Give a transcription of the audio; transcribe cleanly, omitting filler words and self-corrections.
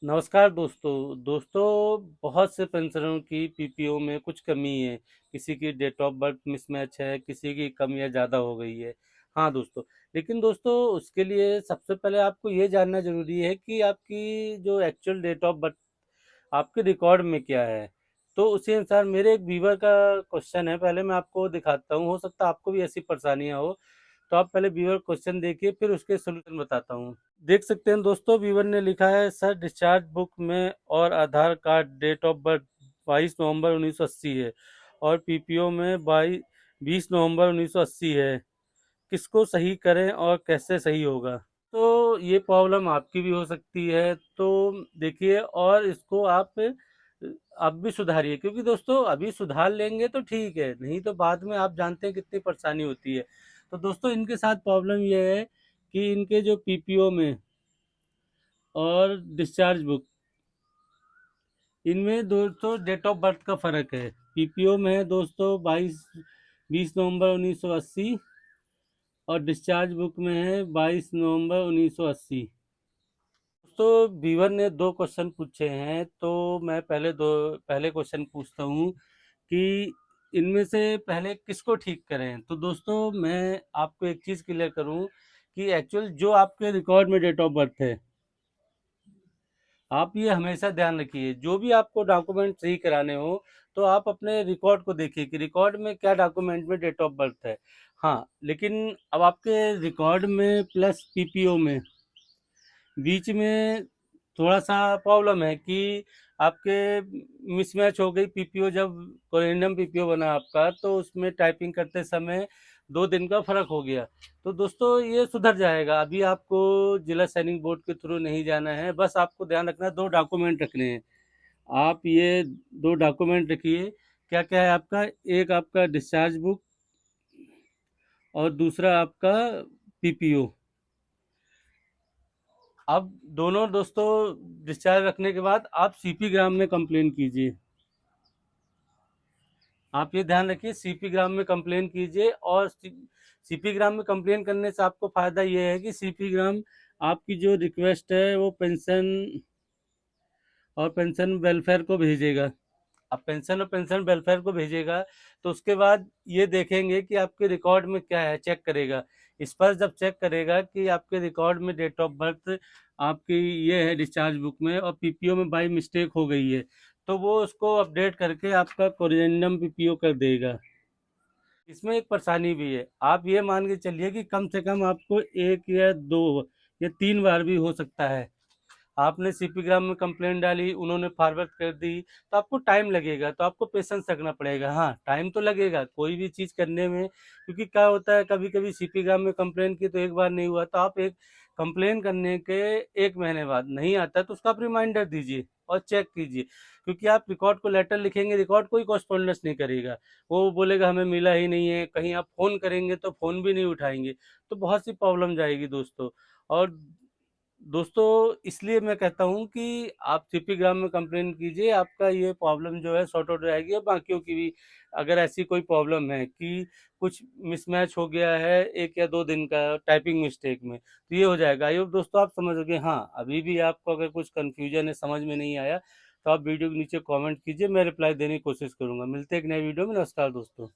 नमस्कार दोस्तों। बहुत से पेंशनरों की पीपीओ में कुछ कमी है। किसी की डेट ऑफ बर्थ मिसमैच है, किसी की कमियां ज़्यादा हो गई है। हाँ दोस्तों, लेकिन दोस्तों उसके लिए सबसे पहले आपको ये जानना ज़रूरी है कि आपकी जो एक्चुअल डेट ऑफ बर्थ आपके रिकॉर्ड में क्या है। तो उसी अनुसार मेरे एक व्यूवर का क्वेश्चन है, पहले मैं आपको दिखाता हूँ, हो सकता है आपको भी ऐसी परेशानियाँ हो। तो आप पहले व्यूवर क्वेश्चन देखिए, फिर उसके सोल्यूशन बताता हूँ। देख सकते हैं दोस्तों, व्यूवर ने लिखा है, सर डिस्चार्ज बुक में और आधार कार्ड डेट ऑफ बर्थ 22 नवंबर 1980 है और पीपीओ में 20 नवंबर 1980 है। किसको सही करें और कैसे सही होगा? तो ये प्रॉब्लम आपकी भी हो सकती है। तो देखिए, और इसको आप अब भी सुधारिए, क्योंकि दोस्तों अभी सुधार लेंगे तो ठीक है, नहीं तो बाद में आप जानते हैं कितनी परेशानी होती है। तो दोस्तों इनके साथ प्रॉब्लम ये है कि इनके जो पीपीओ में और डिस्चार्ज बुक, इनमें दोस्तों डेट ऑफ बर्थ का फर्क है। पीपीओ में है दोस्तों 20 नवंबर 1980 और डिस्चार्ज बुक में है 22 नवंबर 1980। तो बीवर ने दो क्वेश्चन पूछे हैं, तो मैं पहले क्वेश्चन पूछता हूँ कि इनमें से पहले किसको ठीक करें। तो दोस्तों मैं आपको एक चीज़ क्लियर करूँ कि एक्चुअल जो आपके रिकॉर्ड में डेट ऑफ बर्थ है, आप ये हमेशा ध्यान रखिए, जो भी आपको डॉक्यूमेंट सही कराने हो तो आप अपने रिकॉर्ड को देखिए कि रिकॉर्ड में क्या डॉक्यूमेंट में डेट ऑफ बर्थ है। हाँ, लेकिन अब आपके रिकॉर्ड में प्लस पीपीओ में बीच में थोड़ा सा प्रॉब्लम है कि आपके मिसमैच हो गई पीपीओ। जब कोरेंडम पीपीओ बना आपका, तो उसमें टाइपिंग करते समय 2 दिन का फर्क हो गया। तो दोस्तों ये सुधर जाएगा, अभी आपको जिला सैनिक बोर्ड के थ्रू नहीं जाना है, बस आपको ध्यान रखना है, दो डॉक्यूमेंट रखने हैं। आप ये दो डॉक्यूमेंट रखिए। क्या क्या है आपका? एक आपका डिस्चार्ज बुक और दूसरा आपका पीपीओ। अब दोनों दोस्तों डिस्चार्ज रखने के बाद आप सीपी ग्राम में कंप्लेन कीजिए। आप ये ध्यान रखिए, सीपी ग्राम में कंप्लेन कीजिए। और सीपी ग्राम में कंप्लेन करने से आपको फायदा ये है कि सीपी ग्राम आपकी जो रिक्वेस्ट है वो पेंशन और पेंशन वेलफेयर को भेजेगा। अब पेंशन और पेंशन वेलफेयर को भेजेगा, तो उसके बाद ये देखेंगे कि आपके रिकॉर्ड में क्या है, चेक करेगा। इस पर जब चेक करेगा कि आपके रिकॉर्ड में डेट ऑफ बर्थ आपकी ये है डिस्चार्ज बुक में और पीपीओ में बाई मिस्टेक हो गई है, तो वो उसको अपडेट करके आपका कोरिजेंडम पीपीओ कर देगा। इसमें एक परेशानी भी है, आप ये मान के चलिए कि कम से कम आपको एक या दो या 3 बार भी हो सकता है। आपने सीपी ग्राम में कंप्लेंट डाली, उन्होंने फॉरवर्ड कर दी, तो आपको टाइम लगेगा, तो आपको पेशेंस रखना पड़ेगा। हाँ, टाइम तो लगेगा कोई भी चीज़ करने में, क्योंकि क्या होता है, कभी कभी सीपी ग्राम में कंप्लेंट की तो एक बार नहीं हुआ, तो आप एक कंप्लेन करने के 1 महीने बाद नहीं आता तो उसका आप रिमाइंडर दीजिए और चेक कीजिए। क्योंकि आप रिकॉर्ड को लेटर लिखेंगे, रिकॉर्ड कोई कॉरस्पॉन्डेंस नहीं करेगा, वो बोलेगा हमें मिला ही नहीं है। कहीं आप फ़ोन करेंगे तो फ़ोन भी नहीं उठाएंगे, तो बहुत सी प्रॉब्लम जाएगी दोस्तों। और दोस्तों इसलिए मैं कहता हूँ कि आप सीपी ग्राम में कंप्लेन कीजिए, आपका ये प्रॉब्लम जो है सॉर्ट आउट हो जाएगी। और बाकियों की भी अगर ऐसी कोई प्रॉब्लम है कि कुछ मिसमैच हो गया है 1 या 2 दिन का टाइपिंग मिस्टेक में, तो ये हो जाएगा। आई होप दोस्तों आप समझोगे। हाँ, अभी भी आपको अगर कुछ कन्फ्यूजन है, समझ में नहीं आया, तो आप वीडियो के नीचे कमेंट कीजिए, मैं रिप्लाई देने की कोशिश करूँगा। मिलते हैं एक नए वीडियो में। नमस्कार दोस्तों।